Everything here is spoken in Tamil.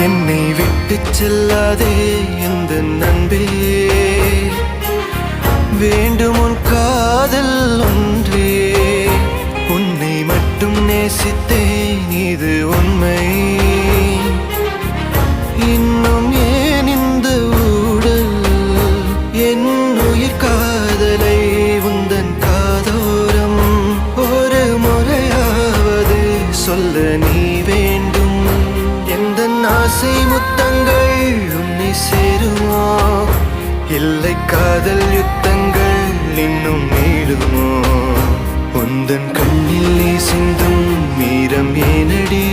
என்னை விட்டு செல்லாதே எந்த நண்பே, வேண்டும் உன் காதல் ஒன்றே. உன்னை மட்டும் நேசித்தேன், இது உண்மை. இன்னும் ஏன் இந்த ஊடல்? என் உயிர் காதலை உந்தன் காதோரம் ஒரு முறையாவது சொல்ல நீ வேண்டும். எந்த ஆசை முத்தங்கள் உன்னை சேருமோ? இல்லை காதல் யுத்தங்கள் இன்னும் நீடுமோ? உந்தன் கண்ணில் நீ சிந்தும் மீரம் ஏனடி?